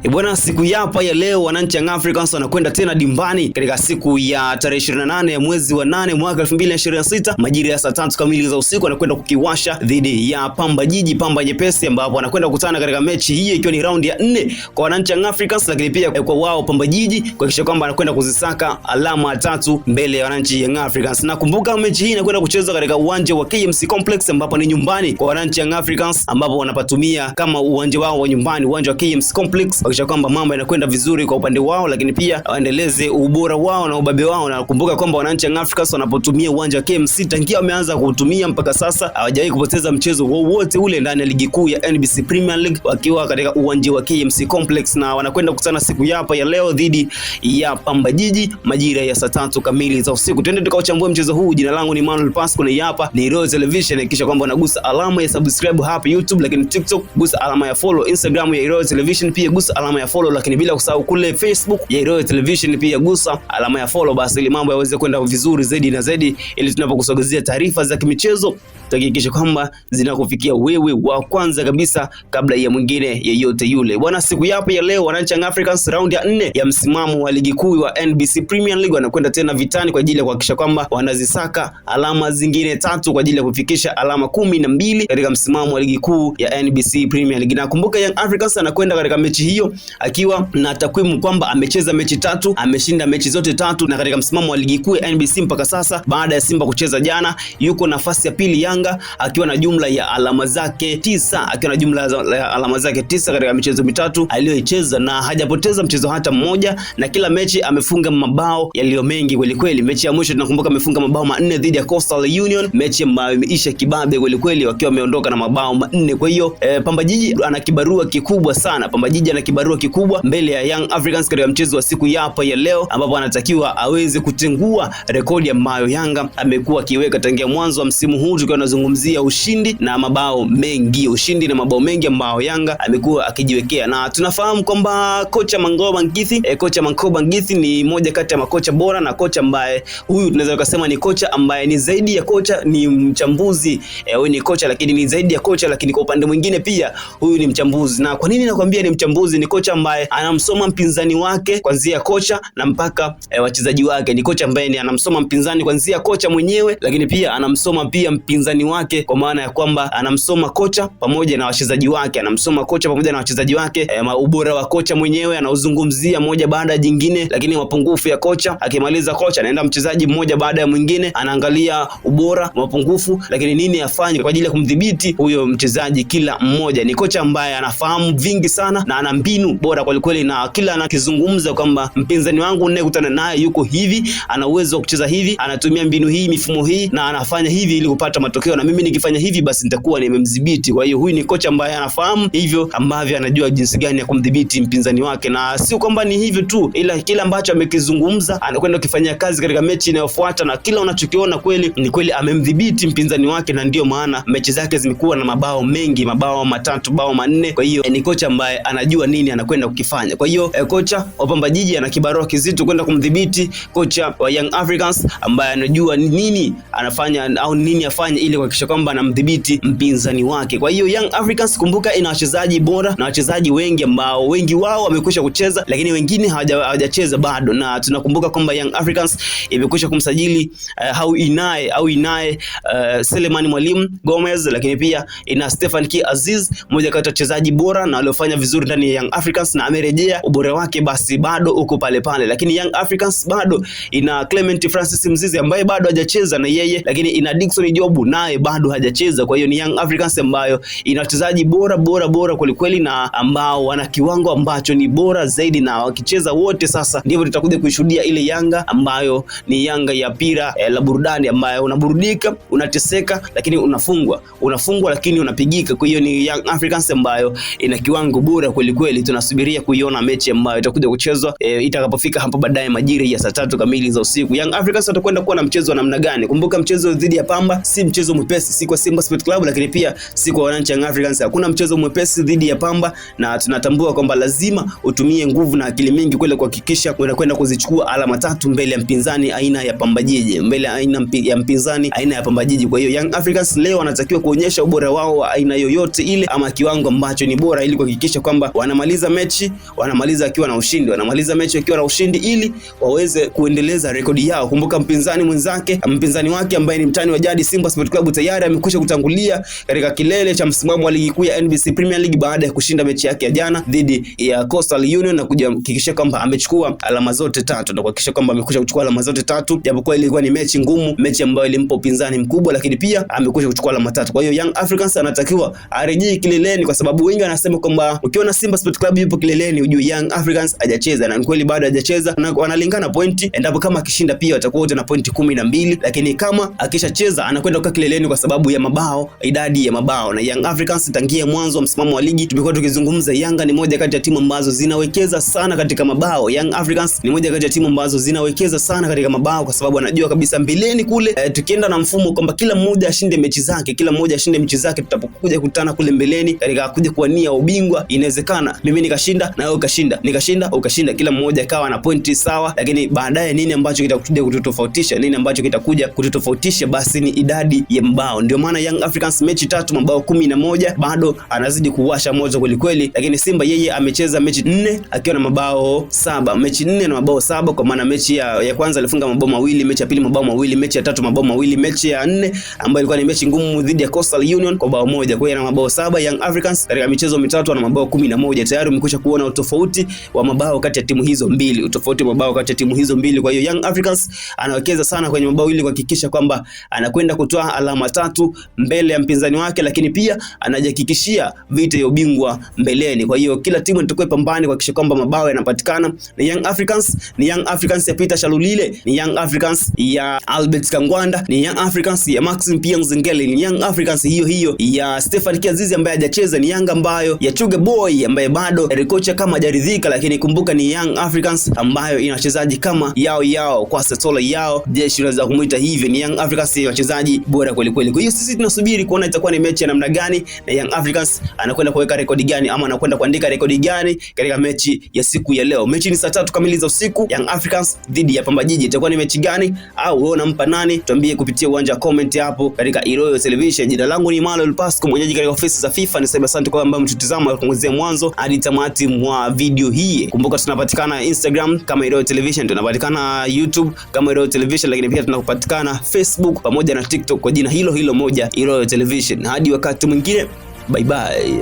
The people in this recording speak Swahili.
Bwana, siku hapa ya leo wananchi Young Africans wanakwenda tena dimbani katika siku ya tarehe 28 ya mwezi wa 8 mwaka 2026 majira ya saa 3 kamili za usiku, wanakwenda kukiwasha dhidi ya Pamba Jiji, Pamba Nyepesi, ambapo wanakwenda kukutana katika mechi hii ikiwa ni raundi ya 4 kwa wananchi Young Africans, lakini pia kwa wao Pamba Jiji kuhakikisha kwamba wanakwenda kuzisaka alama 3 mbele ya wananchi Young Africans. Na kumbuka mechi hii inakwenda kuchezwa katika uwanja wa KMC Complex, ambapo ni nyumbani kwa wananchi Young Africans, ambapo wanapatumia kama uwanja wao wa nyumbani, uwanja wa KMC Complex, kuhakikisha kwamba mambo yanakwenda vizuri kwa upande wao, lakini pia waendeleze ubora wao na ubabe wao. Na kumbuka kwamba wananchi Young Africans wanapotumia uwanja wa KMC tangia wameanza kuutumia mpaka sasa hawajawahi kupoteza mchezo wowote ule ndani ya ligi kuu ya NBC Premier League wakiwa katika uwanja wa KMC Complex, na wanakwenda kukutana siku hapa ya leo dhidi ya Pamba Jiji majira ya saa 3 kamili za usiku. Twende tukauchambue mchezo huu. Jina langu ni Manuel Pasco na hapa ni Royal Television. Hakikisha kwamba unagusa alama ya subscribe hapa YouTube, lakini TikTok gusa alama ya follow, Instagram ya Royal Television pia gusa alama ya follow, lakini bila kusahau kule Facebook ya Royal Television pia gusa alama ya follow, basi ili mambo yaweze kwenda vizuri zaidi na zaidi, ili tunapokusogezea taarifa za kimichezo tuhakikishe kwamba zinakufikia wewe wa kwanza kabisa kabla ya mwingine yeyote yule. Bwana, siku hapa ya leo wananchi Young Africans round ya 4 ya msimamo wa ligi kuu wa NBC Premier League wanakwenda tena vitani kwa ajili ya kuhakikisha kwamba wanazisaka alama zingine 3 kwa ajili ya kufikisha alama 12 katika msimamo wa ligi kuu ya NBC Premier League. Na kumbuka Young Africans anakwenda katika mechi hiyo akiwa na takwimu kwamba amecheza mechi 3, ameshinda mechi zote 3, na katika msimamo wa ligi kuu ya NBC mpaka sasa baada ya Simba kucheza jana yuko nafasi ya pili Yanga akiwa na jumla ya alama zake 9, katika michezo mitatu aliyoicheza na hajapoteza mchezo hata mmoja, na kila mechi amefunga mabao yaliyo mengi kweli kweli. Mechi ya mwisho tunakumbuka amefunga mabao 4 dhidi ya Coastal Union, mechi ambayo imeisha kibabe kweli kweli wakiwa wameondoka na mabao 4. Kwa hiyo Pamba Jiji ana kibarua kikubwa sana. Pamba Jiji ana kibarua kikubwa mbele ya Young Africans katika mchezo wa siku hapa ya leo, ambapo anatakiwa aweze kutengua rekodi ambayo Yanga amekuwa akiweka tangia mwanzo wa msimu huu, tukiwa tunazungumzia ushindi na mabao mengi ambao Yanga amekuwa akijiwekea. Na tunafahamu kwamba kocha Mankoba Ngithi ni moja kati ya makocha bora, na kocha ambaye huyu tunaweza kusema ni kocha ambaye ni zaidi ya kocha, ni mchambuzi. Huyu ni kocha lakini ni zaidi ya kocha, lakini kwa upande mwingine pia huyu ni mchambuzi. Na kwa nini nakwambia ni mchambuzi? Ni kocha ambaye anamsoma mpinzani wake kuanzia kocha na mpaka wachezaji wake. Ni kocha ambaye anamsoma mpinzani kuanzia kocha mwenyewe, lakini pia anamsoma pia mpinzani wake, kwa maana ya kwamba anamsoma kocha pamoja na wachezaji wake, ubora wa kocha mwenyewe anauzungumzia moja baada ya jingine, lakini mapungufu ya kocha, akimaliza kocha anaenda mchezaji mmoja baada ya mwingine, anaangalia ubora, mapungufu, lakini nini afanye kwa ajili ya kumdhibiti huyo mchezaji kila mmoja. Ni kocha ambaye anafahamu vingi sana na ana mbinu bora kwa kweli, na kila anakizungumza kwamba mpinzani wangu ninayekutana naye yuko hivi, ana uwezo wa kucheza hivi, anatumia mbinu hii, mifumo hii, na anafanya hivi ili kupata matokeo, na mimi nikifanya hivi basi nitakuwa nimemdhibiti. Kwa hiyo huyu ni kocha ambaye anafahamu hivyo, ambavyo anajua jinsi gani ya kumdhibiti mpinzani wake, na sio kwamba ni hivyo tu, ila kila ambacho amekizungumza anakwenda kufanyia kazi katika mechi inayofuata, na kila unachokiona kweli ni kweli amemdhibiti mpinzani wake, na ndio maana mechi zake zimekuwa na mabao mengi, mabao 3, mabao 4. Kwa hiyo ni kocha ambaye anajua nini anakwenda kukifanya. Kwa hiyo kocha wa Pamba Jiji ana kibarua kizito kwenda kumdhibiti kocha wa Young Africans ambaye anajua nini anafanya au nini afanye ili kuhakikisha kwamba anamdhibiti mpinzani wake. Kwa hiyo Young Africans kumbuka ina wachezaji bora na wachezaji wengi ambao wengi wao wamekwisha kucheza, lakini wengine hawajacheza bado, na tunakumbuka kwamba Young Africans imekwisha kumsajili Inae Selemani Mwalimu Gomez, lakini pia ina Stefan Ki Aziz, mmoja kati ya wachezaji bora na waliofanya vizuri ndani ya Young Africans, na amerejea ubora wake basi bado uko pale pale. Lakini Young Africans bado ina Clement Francis Mzizi ambaye bado hajacheza na yeye, lakini ina Dickson Jobu naye bado hajacheza. Kwa hiyo ni Young Africans ambayo ina wachezaji bora kweli kweli, na ambao wana kiwango ambacho ni bora zaidi, na wakicheza wote sasa ndivyo tutakuja kuishuhudia ile Yanga ambayo ni Yanga ya pira la burudani, ambayo unaburudika, unateseka, lakini unafungwa lakini unapigika. Kwa hiyo ni Young Africans ambayo ina kiwango bora kweli kweli. Tunasubiria kuiona mechi ambayo itakuja kuchezwa itakapofika hapo baadaye majira ya saa 3 kamili za usiku. Young Africans watakwenda kuwa na mchezo wa namna gani? Kumbuka mchezo dhidi ya Pamba si mchezo mwepesi, si kwa Simba Sports Club, lakini pia si kwa wananchi Young Africans. Hakuna mchezo mwepesi dhidi ya Pamba, na tunatambua kwamba lazima utumie nguvu na akili mingi kwenda kuhakikisha unakwenda kuzichukua alama 3 mbele ya mpinzani aina ya Pamba Jiji, aina ya Pamba Jiji. Kwa hiyo Young Africans leo wanatakiwa kuonyesha ubora wao wa aina yoyote ile ama kiwango ambacho ni bora, ili kuhakikisha kwamba wanamaliza wanamaliza mechi, wanamaliza akiwa na ushindi, wanamaliza mechi akiwa na ushindi ili waweze kuendeleza rekodi yao. Kumbuka mpinzani wake ambaye ni mtani wa jadi Simba Sport Club tayari amekwisha kutangulia katika kilele cha msimamo wa ligi kuu ya NBC Premier League baada ya kushinda mechi yake ya jana dhidi ya Coastal Union na kuhakikisha kwamba amechukua alama zote 3 na kuhakikisha kwamba amekwisha kuchukua alama zote 3, japokuwa ilikuwa ni mechi ngumu, mechi ambayo ilimpa upinzani mkubwa, lakini pia amekwisha kuchukua alama 3. Kwa hiyo Young Africans anatakiwa arejee kileleni, kwa sababu wengi wanasema kwamba ukiona Simba Sport Club yupo kileleni ujue Young Africans hajacheza, na kweli bado hajacheza, na wanalingana pointi. Endapo kama akishinda pia watakuwa wote na pointi 12, lakini kama akishacheza anakwenda kwa kileleni kwa sababu ya mabao, idadi ya mabao. Na Young Africans tangia mwanzo wa msimamo wa ligi tumekuwa tukizungumza, Yanga ni moja kati ya timu ambazo zinawekeza sana katika mabao. Young Africans ni moja kati ya timu ambazo zinawekeza sana katika mabao, kwa sababu anajua kabisa mbeleni kule tukienda na mfumo kwamba kila mmoja ashinde mechi zake, tutapokuja kukutana kule mbeleni katika kuja kuwania ubingwa, inawezekana mimi nikashinda na wewe ukashinda, kila mmoja akawa na pointi sawa, lakini baadaye nini ambacho kitakuja kututofautisha? Basi ni idadi ya mabao. Ndio maana Young Africans mechi 3 mabao 11, bado anazidi kuwasha moto kweli kweli. Lakini Simba yeye amecheza mechi 4 akiwa na mabao 7, mechi 4 na mabao 7, kwa maana mechi ya kwanza alifunga mabao 2, mechi ya pili mabao 2, mechi ya 3 mabao 2, mechi ya 4 ambayo ilikuwa ni mechi ngumu dhidi ya Coastal Union kwa bao 1. Kwa hiyo ana mabao 7 Young Africans katika michezo mitatu, ana mabao 11. Tayari umekwisha kuona utofauti wa mabao kati ya timu hizo mbili, Kwa hiyo Young Africans anawekeza sana kwenye mabao ili kuhakikisha kwamba anakwenda kutoa alama 3 mbele ya mpinzani wake, lakini pia anajihakikishia vita ya ubingwa mbeleni. Kwa hiyo kila timu itakuwa pambani kuhakikisha kwamba mabao yanapatikana. Na Young Africans ya Peter Shalulile, ni Young Africans ya Albert Kangwanda, ni Young Africans ya Maxim Pia Nzengeli, ni Young Africans hiyo ya Stefan Kiazizi ambaye hajacheza, ni Yanga ambayo ya Chuga Boy ambaye bado kocha kama hajaridhika, lakini kumbuka ni Young Africans ambayo ina wachezaji kama yao kwa Setola yao, jeshi unaweza kumuita hivyo. Ni Young Africans ya wachezaji bora kweli kweli. Kwa hiyo sisi tunasubiri kuona itakuwa ni mechi ya namna gani na Young Africans anakwenda kuweka rekodi gani ama anakwenda kuandika rekodi gani katika mechi ya siku ya leo. Mechi ni saa 3 kamili za usiku, Young Africans dhidi ya Pamba Jiji. Itakuwa ni mechi gani au wewe unampa nani? Tuambie kupitia uwanja wa comment hapo katika Iroyo Television. Jina langu ni Manuel Pasco, mwenyeji katika ofisi za FIFA. Nisema asante kwa ambao mtutazama kuanzia mwanzo hadi tamati mwa video hii. Kumbuka tunapatikana Instagram kama Iroyo Television, tunapatikana YouTube kama Iroyo Television, lakini pia tunapatikana Facebook pamoja na TikTok kwa jina hilo moja, Iroyo Television. Hadi wakati mwingine, bye bye.